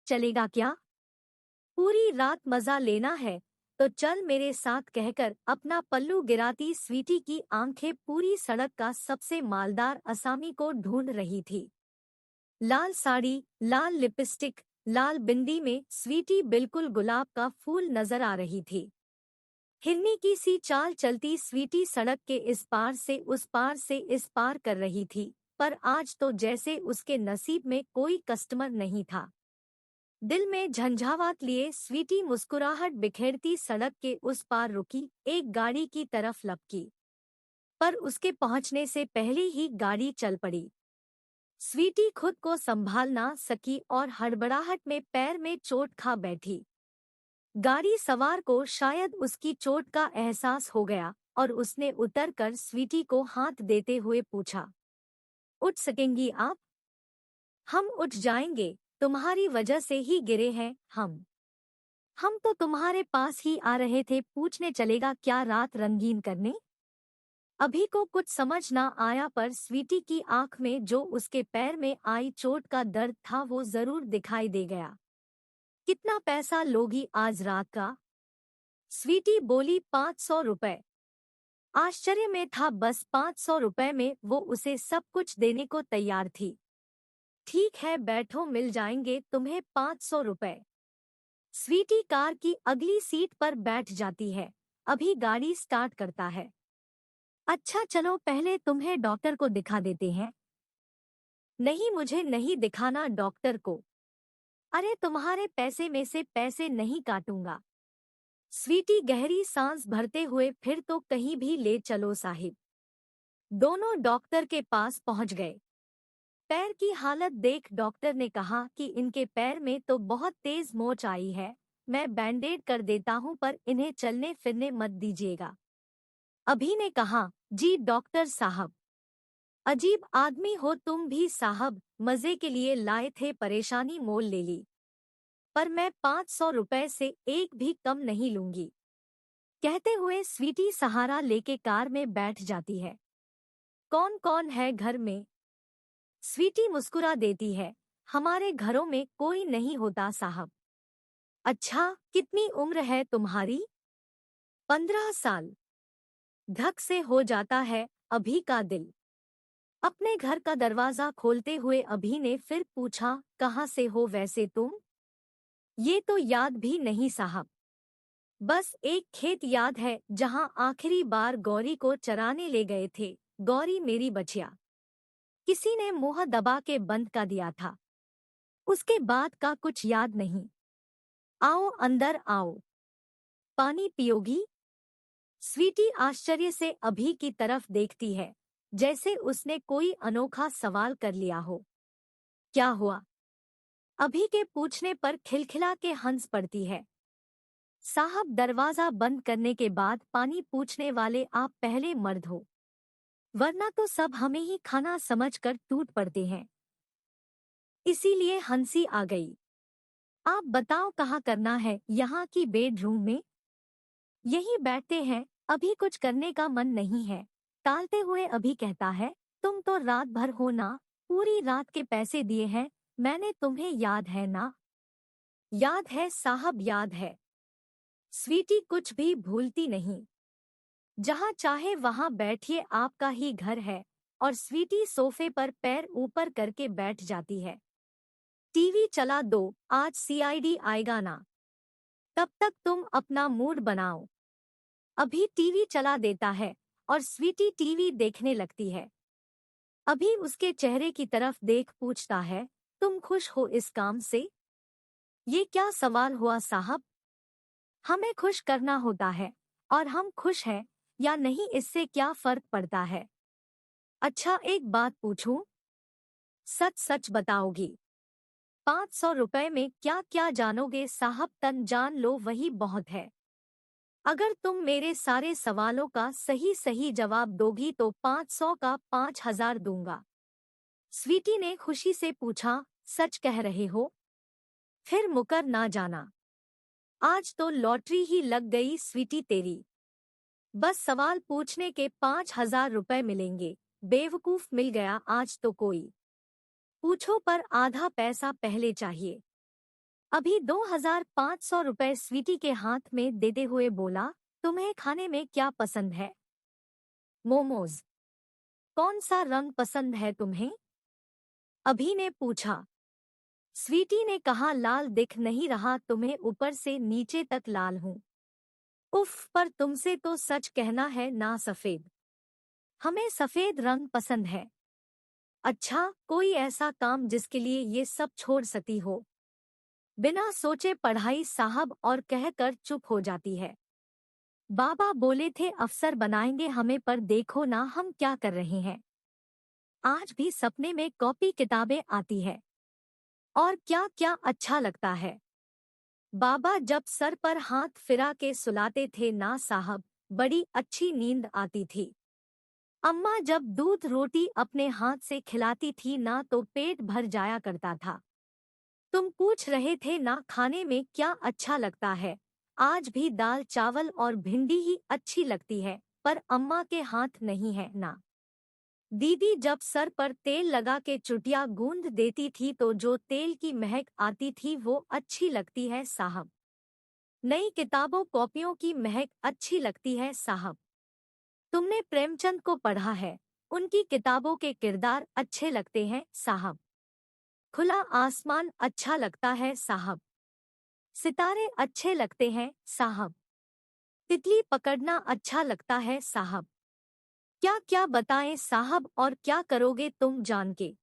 चलेगा क्या? पूरी रात मजा लेना है तो चल मेरे साथ कहकर अपना पल्लू गिराती स्वीटी की आंखें पूरी सड़क का सबसे मालदार असामी को ढूंढ रही थी। लाल साड़ी, लाल लिपस्टिक, लाल बिंदी में स्वीटी बिल्कुल गुलाब का फूल नजर आ रही थी। हिरनी की सी चाल चलती स्वीटी सड़क के इस पार से उस पार से इस पार कर रही थी, पर आज तो जैसे उसके नसीब में कोई कस्टमर नहीं था। दिल में झंझावात लिए स्वीटी मुस्कुराहट बिखेरती सड़क के उस पार रुकी, एक गाड़ी की तरफ लपकी, पर उसके पहुंचने से पहले ही गाड़ी चल पड़ी। स्वीटी खुद को संभाल ना सकी और हड़बड़ाहट में पैर में चोट खा बैठी। गाड़ी सवार को शायद उसकी चोट का एहसास हो गया और उसने उतरकर स्वीटी को हाथ देते हुए पूछा, उठ सकेंगी आप? हम उठ जाएंगे, तुम्हारी वजह से ही गिरे हैं हम तो तुम्हारे पास ही आ रहे थे पूछने चलेगा क्या रात रंगीन करने। अभी को कुछ समझ ना आया पर स्वीटी की आंख में जो उसके पैर में आई चोट का दर्द था वो जरूर दिखाई दे गया। कितना पैसा लोगी आज रात का? स्वीटी बोली, 500 रुपए। आश्चर्य में था, बस 500 रुपए में वो उसे सब कुछ देने को तैयार थी। ठीक है बैठो, मिल जाएंगे तुम्हें 500 रुपए। स्वीटी कार की अगली सीट पर बैठ जाती है। अभी गाड़ी स्टार्ट करता है। अच्छा चलो पहले तुम्हें डॉक्टर को दिखा देते हैं। नहीं, मुझे नहीं दिखाना डॉक्टर को। अरे तुम्हारे पैसे में से पैसे नहीं काटूंगा। स्वीटी गहरी सांस भरते हुए, फिर तो कहीं भी ले चलो साहिब। दोनों डॉक्टर के पास पहुंच गए। पैर की हालत देख डॉक्टर ने कहा कि इनके पैर में तो बहुत तेज मोच आई है, मैं बैंडेड कर देता हूं पर इन्हें चलने फिरने मत दीजिएगा। अभी ने कहा, जी डॉक्टर साहब। अजीब आदमी हो तुम भी साहब, मजे के लिए लाए थे, परेशानी मोल ले ली। पर मैं 500 रुपए से एक भी कम नहीं लूंगी। कहते हुए स्वीटी सहारा लेके कार में बैठ जाती है। कौन कौन है घर में? स्वीटी मुस्कुरा देती है, हमारे घरों में कोई नहीं होता साहब। अच्छा, कितनी उम्र है तुम्हारी? 15 साल। धक से हो जाता है अभी का दिल। अपने घर का दरवाजा खोलते हुए अभी ने फिर पूछा, कहाँ से हो वैसे तुम? ये तो याद भी नहीं साहब। बस एक खेत याद है जहाँ आखिरी बार गौरी को चराने ले गए थे। गौरी मेरी बचिया। किसी ने मुंह दबा के बंद कर दिया था। उसके बाद का कुछ याद नहीं। आओ अंदर आओ। पानी पियोगी? स्वीटी आश्चर्य से अभी की तरफ देखती है, जैसे उसने कोई अनोखा सवाल कर लिया हो। क्या हुआ? अभी के पूछने पर खिलखिला के हंस पड़ती है। साहब दरवाजा बंद करने के बाद पानी पूछने वाले आप पहले मर्द हो, वरना तो सब हमें ही खाना समझकर टूट पड़ते हैं। इसीलिए हंसी आ गई। आप बताओ कहाँ करना है? यहाँ की बेडरूम में? यही बैठते हैं, अभी कुछ करने का मन नहीं है। टालते हुए अभी कहता है, तुम तो रात भर हो ना, पूरी रात के पैसे दिए हैं मैंने तुम्हें, याद है ना? याद है साहब, याद है। स्वीटी कुछ भी भूलती नहीं। जहाँ चाहे वहाँ बैठिए, आपका ही घर है। और स्वीटी सोफे पर पैर ऊपर करके बैठ जाती है। टीवी चला दो, आज सीआईडी आएगा ना, तब तक तुम अपना मूड बनाओ। अभी टीवी चला देता है और स्वीटी टीवी देखने लगती है। अभी उसके चेहरे की तरफ देख पूछता है, तुम खुश हो इस काम से? ये क्या सवाल हुआ साहब? हमें खुश करना होता है, और हम खुश हैं या नहीं इससे क्या फर्क पड़ता है? अच्छा एक बात पूछूं? सच सच बताओगी? 500 रुपए में क्या क्या जानोगे साहब? तन जान लो वही बहुत है। अगर तुम मेरे सारे सवालों का सही सही जवाब दोगी तो 500 का 5000 दूंगा। स्वीटी ने खुशी से पूछा, सच कह रहे हो? फिर मुकर ना जाना। आज तो लॉटरी ही लग गई स्वीटी तेरी। बस सवाल पूछने के 5000 रुपए मिलेंगे। बेवकूफ मिल गया आज तो कोई। पूछो पर आधा पैसा पहले चाहिए। अभी 2500 रुपए स्वीटी के हाथ में देते हुए बोला, तुम्हें खाने में क्या पसंद है? मोमोज। कौन सा रंग पसंद है तुम्हें? अभी ने पूछा। स्वीटी ने कहा, लाल दिख नहीं रहा तुम्हें, ऊपर से नीचे तक लाल हूँ। उफ, पर तुमसे तो सच कहना है ना सफेद। हमें सफेद रंग पसंद है। अच्छा, कोई ऐसा काम जिसके लिए ये सब छोड़ सकती हो? बिना सोचे पढ़ाई साहब, और कहकर चुप हो जाती है। बाबा बोले थे अफसर बनाएंगे हमें, पर देखो ना हम क्या कर रहे हैं। आज भी सपने में कॉपी किताबें आती है। और क्या क्या अच्छा लगता है। बाबा जब सर पर हाथ फिरा के सुलाते थे ना साहब, बड़ी अच्छी नींद आती थी। अम्मा जब दूध रोटी अपने हाथ से खिलाती थी ना, तो पेट भर जाया करता था। तुम पूछ रहे थे ना खाने में क्या अच्छा लगता है। आज भी दाल चावल और भिंडी ही अच्छी लगती है, पर अम्मा के हाथ नहीं है ना। दीदी जब सर पर तेल लगा के चुटिया गूंद देती थी, तो जो तेल की महक आती थी वो अच्छी लगती है साहब। नई किताबों कॉपियों की महक अच्छी लगती है साहब। तुमने प्रेमचंद को पढ़ा है, उनकी किताबों के किरदार अच्छे लगते हैं साहब। खुला आसमान अच्छा लगता है साहब। सितारे अच्छे लगते हैं साहब। तितली पकड़ना अच्छा लगता है साहब। क्या क्या बताएं साहब, और क्या करोगे तुम जान के?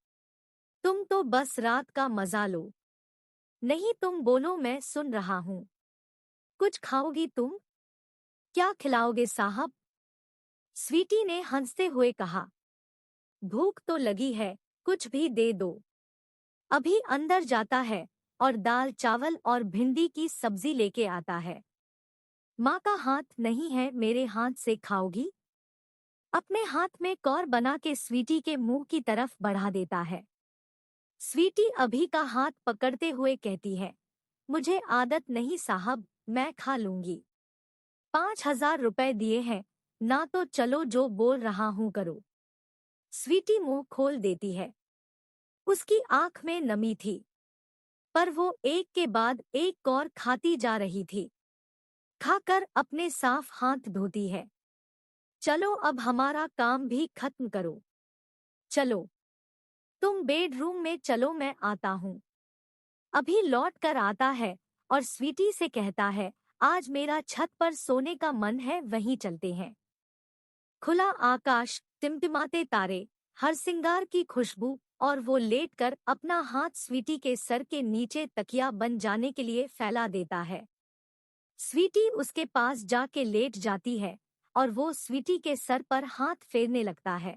तुम तो बस रात का मजा लो। नहीं तुम बोलो, मैं सुन रहा हूँ। कुछ खाओगी तुम? क्या खिलाओगे साहब? स्वीटी ने हंसते हुए कहा। भूख तो लगी है, कुछ भी दे दो। अभी अंदर जाता है और दाल चावल और भिंडी की सब्जी लेके आता है। माँ का हाथ नहीं है, मेरे हाथ से खाओगी? अपने हाथ में कौर बना के स्वीटी के मुंह की तरफ बढ़ा देता है। स्वीटी अभी का हाथ पकड़ते हुए कहती है, मुझे आदत नहीं साहब, मैं खा लूंगी। 5000 रुपए दिए हैं ना, तो चलो जो बोल रहा हूँ करो। स्वीटी मुंह खोल देती है। उसकी आंख में नमी थी, पर वो एक के बाद एक और खाती जा रही थी। खाकर अपने साफ हाथ धोती है। चलो अब हमारा काम भी खत्म करो। चलो तुम बेडरूम में चलो, मैं आता हूँ। अभी लौट कर आता है और स्वीटी से कहता है, आज मेरा छत पर सोने का मन है, वहीं चलते हैं। खुला आकाश, टिमटिमाते तारे, हरसिंगार की खुशबू, और वो लेटकर अपना हाथ स्वीटी के सर के नीचे तकिया बन जाने के लिए फैला देता है। स्वीटी उसके पास जाके लेट जाती है और वो स्वीटी के सर पर हाथ फेरने लगता है।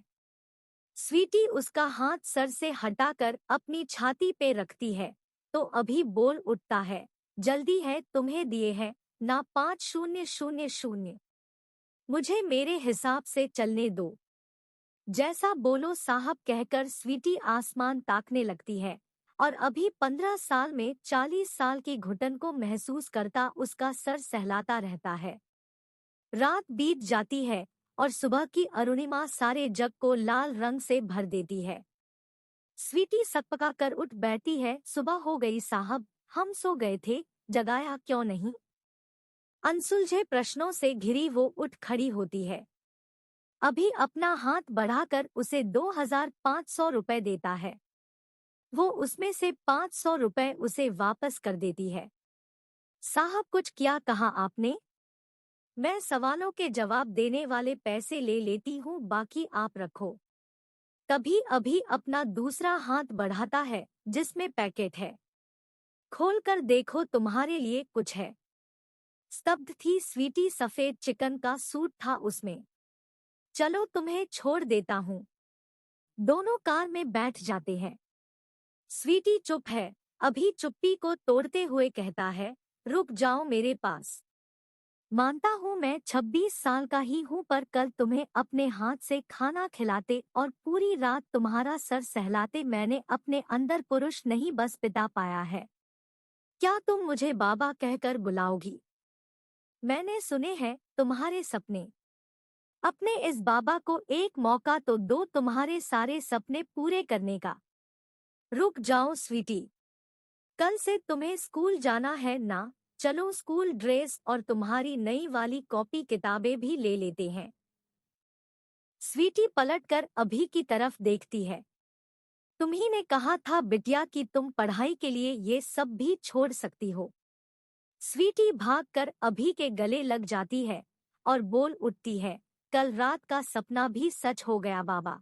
स्वीटी उसका हाथ सर से हटाकर अपनी छाती पे रखती है, तो अभी बोल उठता है, जल्दी है, तुम्हें दिए हैं ना 5000। मुझे मेरे हिसाब से चलने दो। जैसा बोलो साहब कहकर स्वीटी आसमान ताकने लगती है, और अभी 15 साल में 40 साल की घुटन को महसूस करता उसका सर सहलाता रहता है। रात बीत जाती है और सुबह की अरुणिमा सारे जग को लाल रंग से भर देती है। स्वीटी सकपका कर उठ बैठती है, सुबह हो गई साहब, हम सो गए थे, जगाया क्यों नहीं? अनसुलझे प्रश्नों से घिरी वो उठ खड़ी होती है। अभी अपना हाथ बढ़ाकर उसे 2500 रुपए देता है। वो उसमें से 500 रुपए उसे वापस कर देती है। साहब कुछ क्या कहा आपने? मैं सवालों के जवाब देने वाले पैसे ले लेती हूँ, बाकी आप रखो। तभी अभी अपना दूसरा हाथ बढ़ाता है जिसमें पैकेट है। खोल कर देखो, तुम्हारे लिए कुछ है। स्तब्ध थी स्वीटी, सफेद चिकन का सूट था उसमें। चलो तुम्हें छोड़ देता हूँ। दोनों कार में बैठ जाते हैं। स्वीटी चुप है, अभी चुप्पी को तोड़ते हुए कहता है, रुक जाओ मेरे पास। मानता हूँ मैं 26 साल का ही हूँ, पर कल तुम्हें अपने हाथ से खाना खिलाते और पूरी रात तुम्हारा सर सहलाते मैंने अपने अंदर पुरुष नहीं बस पिता पाया है। क्या तुम मुझे बाबा कहकर बुलाओगी? मैंने सुने हैं तुम्हारे सपने। अपने इस बाबा को एक मौका तो दो तुम्हारे सारे सपने पूरे करने का। रुक जाओ स्वीटी। कल से तुम्हें स्कूल जाना है ना? चलो स्कूल ड्रेस और तुम्हारी नई वाली कॉपी किताबें भी ले लेते हैं। स्वीटी पलटकर अभी की तरफ देखती है। तुम्ही ने कहा था बिटिया कि तुम पढ़ाई के लिए ये सब भी छोड़ सकती हो। स्वीटी भागकर अभी के गले लग जाती है और बोल उठती है, कल रात का सपना भी सच हो गया बाबा।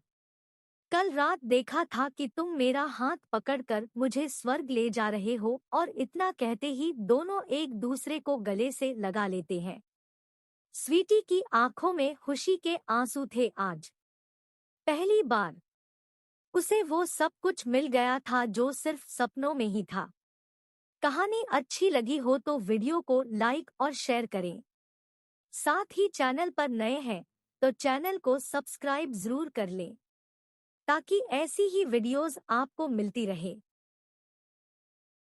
कल रात देखा था कि तुम मेरा हाथ पकड़कर मुझे स्वर्ग ले जा रहे हो और इतना कहते ही दोनों एक दूसरे को गले से लगा लेते हैं। स्वीटी की आंखों में खुशी के आंसू थे आज। पहली बार उसे वो सब कुछ मिल गया था जो सिर्फ सपनों में ही था। कहानी अच्छी लगी हो तो वीडियो को लाइक और शेयर करें। साथ ही चैनल पर नए हैं तो चैनल को सब्सक्राइब जरूर कर लें ताकि ऐसी ही वीडियोस आपको मिलती रहे।